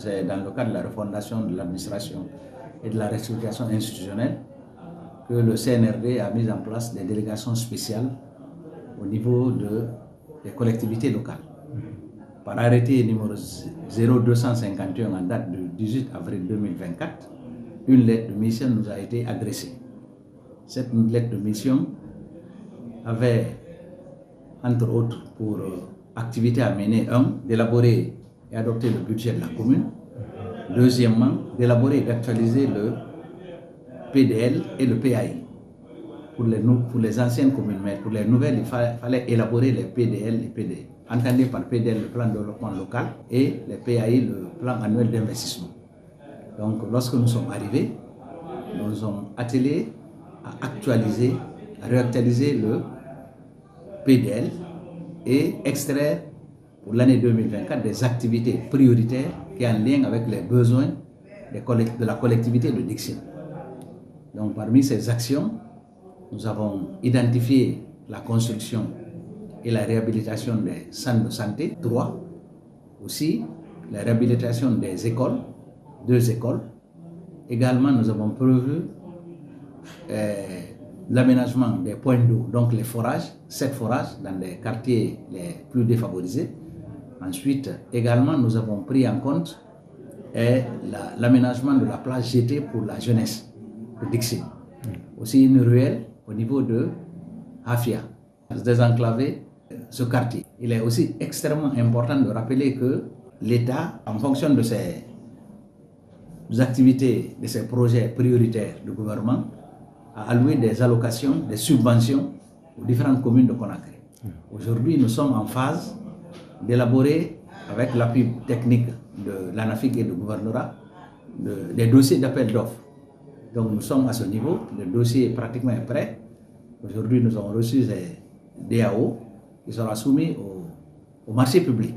C'est dans le cadre de la refondation de l'administration et de la restructuration institutionnelle que le CNRD a mis en place des délégations spéciales au niveau des collectivités locales. Par arrêté numéro 0251 en date du 18 avril 2024, une lettre de mission nous a été adressée. Cette lettre de mission avait, entre autres, pour activité à mener, d'élaborer et adopter le budget de la commune. Deuxièmement, d'élaborer et d'actualiser le PDL et le PAI pour les anciennes communes, mais pour les nouvelles, il fallait élaborer les PDL et PDI. Entendez par PDL le plan de développement local et les PAI le plan annuel d'investissement. Donc lorsque nous sommes arrivés, nous nous sommes attelés à actualiser, à réactualiser le PDL et extraire pour l'année 2024 des activités prioritaires qui sont en lien avec les besoins de la collectivité de Dixine. Donc parmi ces actions, nous avons identifié la construction et la réhabilitation des centres de santé, 3. Aussi, la réhabilitation des écoles, 2 écoles. Également, nous avons prévu l'aménagement des points d'eau, donc les forages, 7 forages dans les quartiers les plus défavorisés. Ensuite, également, nous avons pris en compte l'aménagement de la place jetée pour la jeunesse de Dixine. Aussi une ruelle au niveau de Hafia, désenclaver ce quartier. Il est aussi extrêmement important de rappeler que l'État, en fonction de ses activités, de ses projets prioritaires du gouvernement, a alloué des allocations, des subventions aux différentes communes de Conakry. Aujourd'hui, nous sommes en phase d'élaborer, avec l'appui technique de l'ANAFIC et du gouvernorat, des dossiers d'appel d'offres. Donc nous sommes à ce niveau, le dossier est pratiquement prêt. Aujourd'hui, nous avons reçu des DAO qui sera soumis au marché public.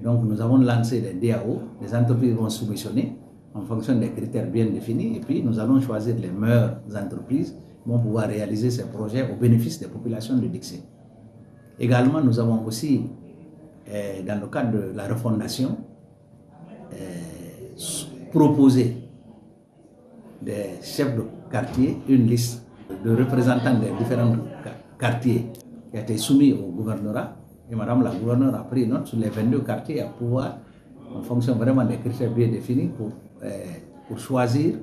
Donc nous avons lancé les DAO, les entreprises vont soumissionner en fonction des critères bien définis et puis nous allons choisir les meilleures entreprises qui vont pouvoir réaliser ces projets au bénéfice des populations de Dixine. Également, nous avons aussi, dans le cadre de la refondation, proposé des chefs de quartier une liste de représentants des différents quartiers qui a été soumis au gouvernorat. Et madame la gouverneure a pris note sur les 22 quartiers à pouvoir, en fonction vraiment des critères bien définis, pour choisir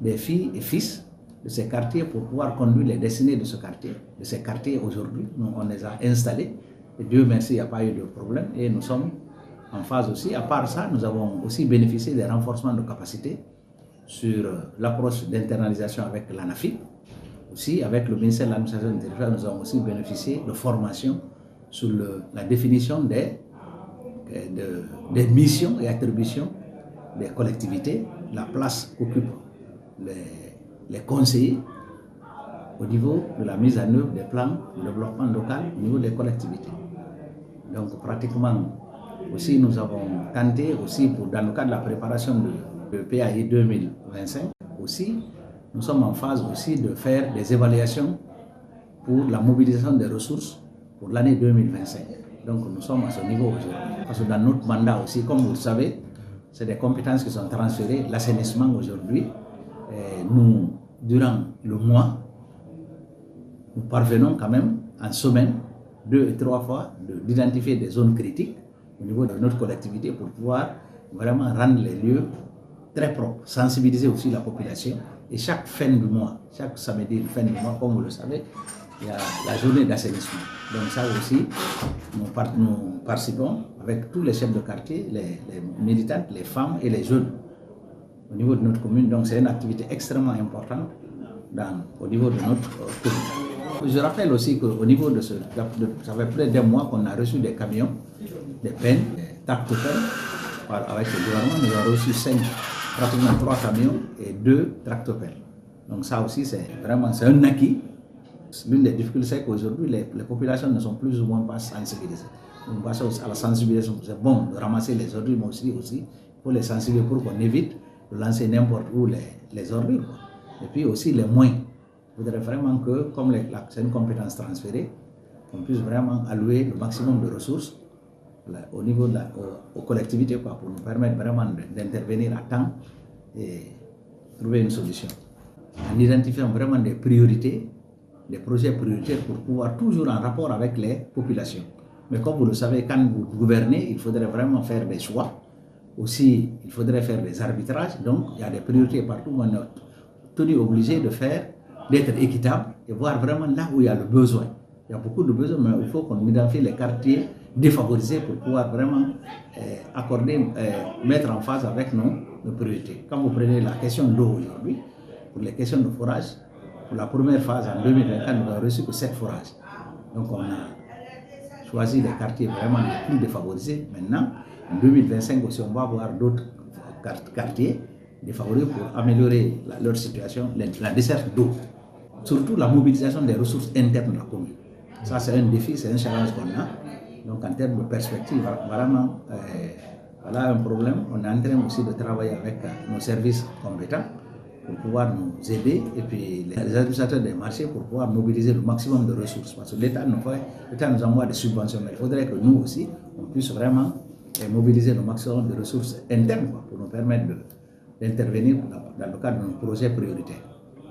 des filles et fils de ces quartiers pour pouvoir conduire les destinées de ce quartier. De ces quartiers aujourd'hui, nous on les a installés. Et Dieu merci, il n'y a pas eu de problème. Et nous sommes en phase aussi. À part ça, nous avons aussi bénéficié des renforcements de capacités sur l'approche d'internalisation avec l'ANAFIC. Aussi, avec le ministère de l'Administration du territoire, nous avons aussi bénéficié de formations sur la définition des missions et attributions des collectivités, la place qu'occupent les conseillers au niveau de la mise en œuvre des plans de développement local au niveau des collectivités. Donc pratiquement aussi nous avons tenté aussi dans le cadre de la préparation de PAI 2025 aussi, nous sommes en phase aussi de faire des évaluations pour la mobilisation des ressources pour l'année 2025. Donc nous sommes à ce niveau aujourd'hui. Parce que dans notre mandat aussi, comme vous le savez, c'est des compétences qui sont transférées. L'assainissement aujourd'hui, nous, durant le mois, nous parvenons quand même en semaine, 2 et 3 fois, d'identifier des zones critiques au niveau de notre collectivité pour pouvoir vraiment rendre les lieux très propres, sensibiliser aussi la population. Et chaque fin du mois, chaque samedi, fin du mois, comme vous le savez, il y a la journée d'assainissement. Donc ça aussi, nous participons avec tous les chefs de quartier, les militantes, les femmes et les jeunes au niveau de notre commune. Donc c'est une activité extrêmement importante au niveau de notre commune. Je rappelle aussi qu'au niveau de ça fait près d'un mois qu'on a reçu des camions, des pennes, des tractopelles. Avec le gouvernement, nous avons reçu pratiquement 3 camions et 2 tractopelles. Donc ça aussi, c'est un acquis. L'une des difficultés, c'est qu'aujourd'hui, les populations ne sont plus ou moins pas sensibilisées. Donc grâce à la sensibilisation, c'est bon de ramasser les ordures, mais aussi pour les sensibiliser pour qu'on évite de lancer n'importe où les ordures. Et puis aussi les moyens. Je voudrais vraiment que, comme c'est une compétence transférée, qu'on puisse vraiment allouer le maximum de ressources au niveau aux collectivités quoi, pour nous permettre vraiment d'intervenir à temps et trouver une solution. En identifiant vraiment des priorités, des projets prioritaires pour pouvoir toujours en rapport avec les populations. Mais comme vous le savez, quand vous gouvernez, il faudrait vraiment faire des choix. Aussi, il faudrait faire des arbitrages. Donc, il y a des priorités partout. On est tenu obligé de faire, d'être équitable et voir vraiment là où il y a le besoin. Il y a beaucoup de besoins, mais il faut qu'on identifie les quartiers défavorisés pour pouvoir vraiment accorder, mettre en phase avec nos priorités. Quand vous prenez la question d'eau aujourd'hui, pour les questions de forage, pour la première phase en 2024, nous n'avons reçu que 7 forages. Donc, on a choisi les quartiers vraiment les plus défavorisés. Maintenant, en 2025 aussi, on va avoir d'autres quartiers défavorisés pour améliorer leur situation, la desserte d'eau. Surtout la mobilisation des ressources internes de la commune. Ça, c'est un défi, c'est un challenge qu'on a. Donc, en termes de perspective, vraiment, voilà un problème. On est en train aussi de travailler avec nos services compétents pour pouvoir nous aider et puis les administrateurs des marchés pour pouvoir mobiliser le maximum de ressources. Parce que l'État nous envoie des subventions, mais il faudrait que nous aussi, on puisse vraiment mobiliser le maximum de ressources internes quoi, pour nous permettre d'intervenir dans le cadre de nos projets prioritaires.